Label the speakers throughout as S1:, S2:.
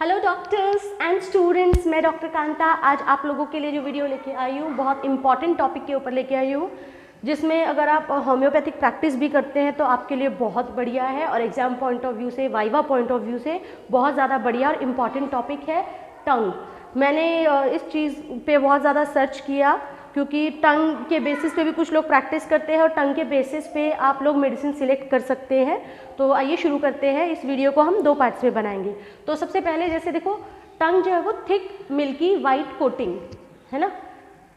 S1: Hello doctors and students, मैं doctor Kanta आज आप लोगों के लिए जो वीडियो लेके आई हूँ बहुत इंपॉर्टेंट टॉपिक के ऊपर लेके आई हूँ, जिसमें अगर आप होम्योपैथिक प्रैक्टिस भी करते हैं तो आपके लिए बहुत बढ़िया है और एग्जाम पॉइंट ऑफ व्यू से, वाइवा पॉइंट ऑफ व्यू से बहुत ज़्यादा बढ़िया और इम्पॉर्टेंट टॉपिक है टंग। मैंने इस चीज़ पे बहुत ज़्यादा सर्च किया क्योंकि टंग के बेसिस पे भी कुछ लोग प्रैक्टिस करते हैं और टंग के बेसिस पे आप लोग मेडिसिन सिलेक्ट कर सकते हैं। तो आइए शुरू करते हैं। इस वीडियो को हम दो पार्ट्स में बनाएंगे। तो सबसे पहले जैसे देखो, टंग जो है वो थिक मिल्की वाइट कोटिंग है ना,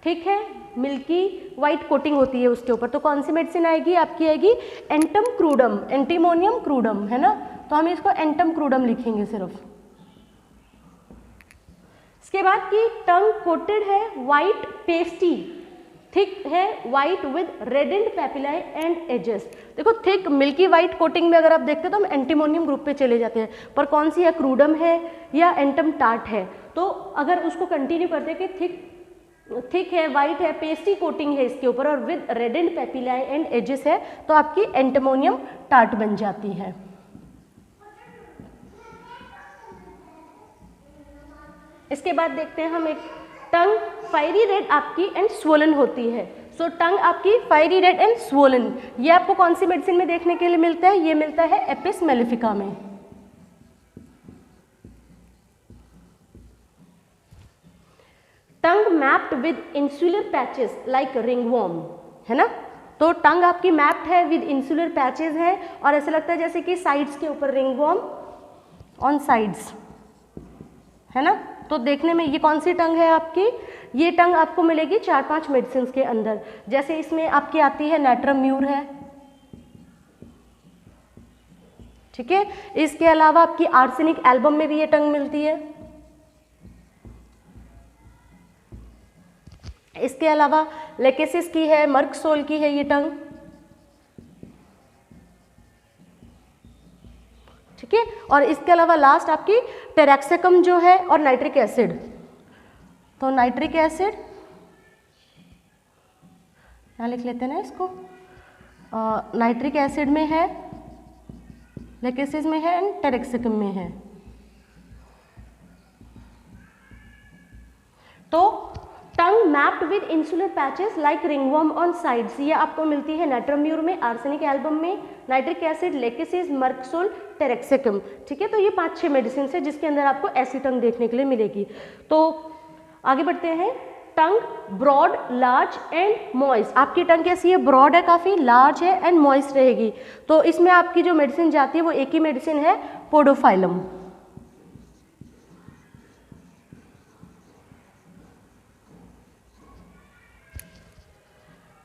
S1: ठीक है, मिल्की वाइट कोटिंग होती है उसके ऊपर। तो कौन सी मेडिसिन आएगी? आपकी आएगी एंटम क्रूडम, एंटीमोनियम क्रूडम है ना। तो हम इसको एंटम क्रूडम लिखेंगे सिर्फ। इसके बाद की टंग कोटेड है वाइट पेस्टी, थिक है वाइट विद रेडेंड पेपिलाई एंड एजेस। देखो थिक मिल्की वाइट कोटिंग में अगर आप देखते हो तो हम एंटीमोनियम ग्रुप पे चले जाते हैं, पर कौन सी है, क्रूडम है या एंटम टार्ट है। तो अगर उसको कंटिन्यू करते हैं कि थिक है, वाइट है, पेस्टी कोटिंग है इसके ऊपर और विद रेडेंड पेपिलाई एंड एजेस है, तो आपकी एंटीमोनियम टार्ट बन जाती है। इसके बाद देखते हैं हम एक टंग फायरी रेड आपकी एंड स्वोलन होती है। सो टंग आपकी फायरी रेड एंड स्वोलन, ये आपको कौन सी मेडिसिन में देखने के लिए मिलता है? ये मिलता है एपिस मेलिफिका में। Tongue mapped with insular patches like ringworm है ना। तो टंग आपकी मैप्ड है विद इंसुलर पैचेस है और ऐसा लगता है जैसे कि साइड्स के ऊपर रिंगवॉर्म ऑन साइड्स है ना। तो देखने में ये कौन सी टंग है आपकी? ये टंग आपको मिलेगी 4-5 मेडिसिन के अंदर। जैसे इसमें आपकी आती है नैट्रम म्यूर है, ठीक है। इसके अलावा आपकी आर्सेनिक एल्बम में भी ये टंग मिलती है। इसके अलावा लेकेसिस की है, मर्कसोल की है ये टंग, ठीक है। और इसके अलावा लास्ट आपकी टेरेक्सेकम जो है और नाइट्रिक एसिड। तो नाइट्रिक एसिड यहाँ लिख लेते हैं ना इसको, नाइट्रिक एसिड में है, लेकेसिस में है एंड टेरेक्सेकम में है। तो tongue mapped with insular patches like ringworm on sides, ये आपको मिलती है नैट्रम म्यूर में, आर्सेनिक एल्बम में, nitric acid, Lachesis, merc sol, Taraxacum, ठीक है। तो ये 5-6 मेडिसिन है जिसके अंदर आपको ऐसी टंग देखने के लिए मिलेगी। तो आगे बढ़ते हैं। टंग ब्रॉड, लार्ज एंड मॉइस्ट। आपकी टंग कैसी है? ब्रॉड है, काफ़ी लार्ज है एंड मॉइस्ट रहेगी। तो इसमें आपकी जो मेडिसिन जाती है वो एक ही मेडिसिन है, पोडोफाइलम।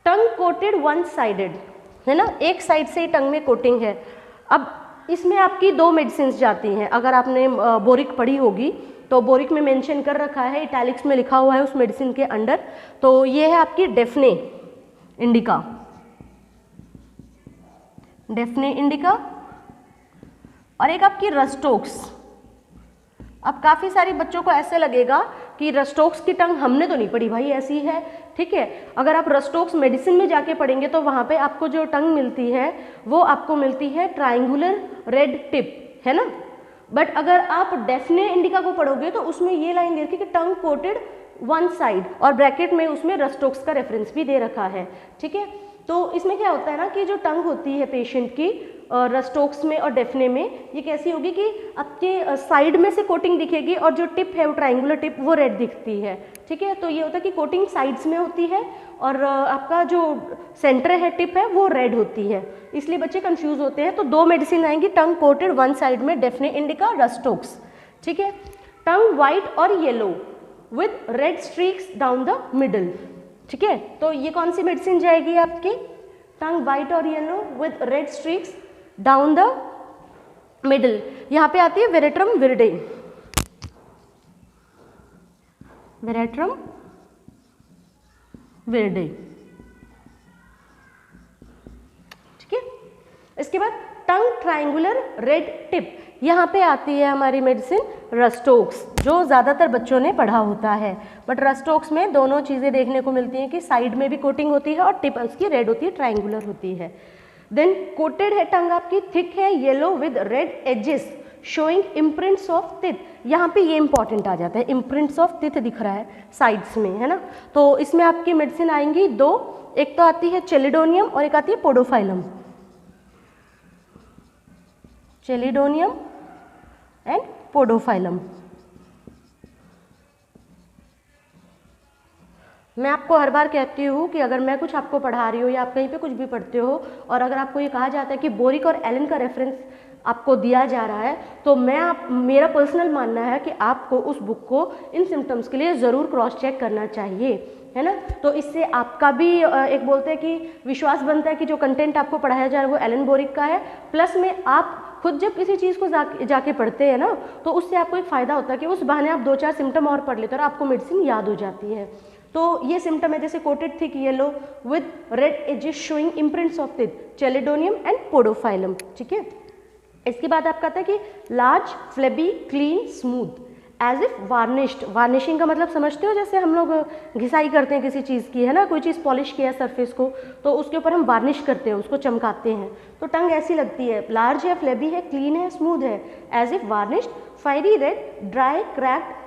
S1: टंग कोटेड वन साइडेड है ना, एक साइड से ही टंग में कोटिंग है। अब इसमें आपकी 2 मेडिसिन जाती हैं। अगर आपने बोरिक पढ़ी होगी तो बोरिक में मेंशन कर रखा है, इटैलिक्स में लिखा हुआ है उस मेडिसिन के अंडर। तो ये है आपकी डेफने इंडिका, डेफने इंडिका, और एक आपकी रस्टोक्स। अब काफ़ी सारे बच्चों को ऐसे लगेगा कि रस्टोक्स की टंग हमने तो नहीं पढ़ी भाई, ऐसी है, ठीक है। अगर आप रस्टोक्स मेडिसिन में जाके पढ़ेंगे तो वहाँ पे आपको जो टंग मिलती है वो आपको मिलती है ट्राइंगुलर रेड टिप है ना। बट अगर आप डेफने इंडिका को पढ़ोगे तो उसमें ये लाइन दे रखी कि टंग कोटेड वन साइड और ब्रैकेट में उसमें रस्टोक्स का रेफरेंस भी दे रखा है, ठीक है। तो इसमें क्या होता है ना कि जो टंग होती है पेशेंट की रस्टोक्स में और डेफने में, ये कैसी होगी कि आपके साइड में से कोटिंग दिखेगी और जो टिप है वो ट्राइंगुलर टिप वो रेड दिखती है, ठीक है। तो ये होता है कि कोटिंग साइड्स में होती है और आपका जो सेंटर है, टिप है, वो रेड होती है, इसलिए बच्चे कंफ्यूज होते हैं। तो 2 मेडिसिन आएंगी टंग कोटेड वन साइड में, डेफने इंडिका, रस्टोक्स, ठीक है। टंग वाइट और yellow with red streaks down the middle, ठीक है। तो ये कौन सी मेडिसिन जाएगी आपकी? टंग वाइट और yellow with red streaks down the middle. यहाँ पे आती है वेरेट्रम विरिडे, वेरेट्रम विरिडे, ठीक है। इसके बाद टंग ट्राइंगुलर रेड टिप, यहाँ पे आती है हमारी मेडिसिन रस्टोक्स, जो ज़्यादातर बच्चों ने पढ़ा होता है। बट रस्टोक्स में दोनों चीज़ें देखने को मिलती हैं कि साइड में भी कोटिंग होती है और टिप उसकी रेड होती है, ट्राइंगुलर होती है। देन कोटेड है टंग आपकी, थिक है, yellow with red edges, showing imprints of teeth. यहाँ पे ये इंपॉर्टेंट आ जाता है, इम्प्रिंट्स ऑफ टिथ दिख रहा है साइड्स में, है ना। तो इसमें आपकी मेडिसिन आएंगी दो, एक तो आती है चेलिडोनियम और एक आती है पोडोफाइलम। Chelidonium and podophyllum. मैं आपको हर बार कहती हूँ कि अगर मैं कुछ आपको पढ़ा रही हूँ या आप कहीं पे कुछ भी पढ़ते हो और अगर आपको ये कहा जाता है कि बोरिक और एलन का रेफरेंस आपको दिया जा रहा है, तो मेरा पर्सनल मानना है कि आपको उस बुक को इन सिम्टम्स के लिए ज़रूर क्रॉस चेक करना चाहिए, है ना। तो इससे आपका भी एक बोलते हैं कि विश्वास बनता है कि जो कंटेंट आपको पढ़ाया जा रहा है वो एलन बोरिक का है, प्लस में आप खुद जब किसी चीज़ को जाके पढ़ते हैं ना, तो उससे आपको एक फ़ायदा होता है कि उस बहाने आप 2-4 सिम्टम और पढ़ लेते हो और आपको मेडिसिन याद हो जाती है। तो ये सिम्टम है जैसे coated thick yellow with red edges showing imprints of teeth, Chelidonium and Podophyllum, ठीक है। इसके बाद आपका आता है कि large flabby clean smooth as if varnished. Varnishing का मतलब समझते हो, जैसे हम लोग घिसाई करते हैं किसी चीज़ की, है ना, कोई चीज़ पॉलिश किया सरफेस को तो उसके ऊपर हम वार्निश करते हैं, उसको चमकाते हैं। तो टंग ऐसी लगती है, लार्ज है, फ्लेबी है, क्लीन है, स्मूथ है, as if varnished, fiery red, dry, cracked.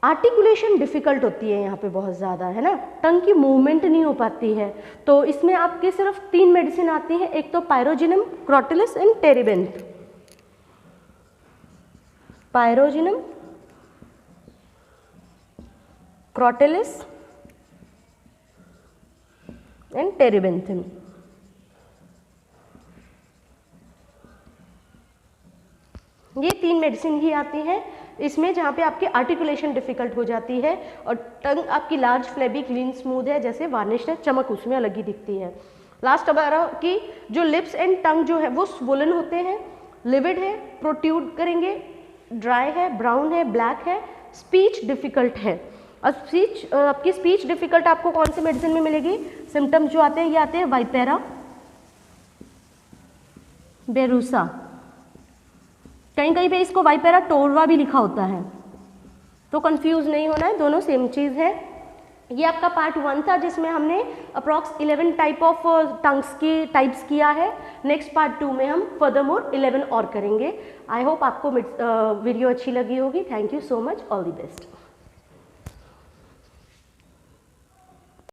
S1: Articulation difficult होती है यहाँ पे बहुत ज़्यादा, है ना, टंग की मूवमेंट नहीं हो पाती है। तो इसमें आपके सिर्फ 3 मेडिसिन आती हैं, एक तो पायरोजिनम, क्रोटिलिस एंड टेरिबेंथ। पायरोजिनम, क्रोटिलिस एंड टेरिबेंथिन। ये 3 मेडिसिन ही आती हैं इसमें जहाँ पे आपकी आर्टिकुलेशन डिफ़िकल्ट हो जाती है और टंग आपकी लार्ज, फ्लेबी, क्लीन, स्मूथ है, जैसे वार्निश है, चमक उसमें अलग ही दिखती है। लास्ट हमारा की जो लिप्स एंड टंग जो है वो स्वोलन होते हैं, लिविड है, प्रोट्रूड करेंगे, ड्राई है, ब्राउन है, ब्लैक है, स्पीच डिफ़िकल्ट है। और आपकी स्पीच डिफ़िकल्ट आपको कौन से मेडिसिन में मिलेगी? सिम्टम्स जो आते हैं ये आते हैं वाइपेरा, बेरूसा, कहीं कहीं पे इसको वाइपेरा टोरवा भी लिखा होता है, तो कंफ्यूज नहीं होना है, दोनों सेम चीज़ है। ये आपका पार्ट 1 था जिसमें हमने अप्रॉक्स 11 टाइप ऑफ टंग्स की टाइप्स किया है। नेक्स्ट पार्ट 2 में हम फर्दरमोर 11 और करेंगे। आई होप आपको वीडियो अच्छी लगी होगी। Thank you so much, all the best.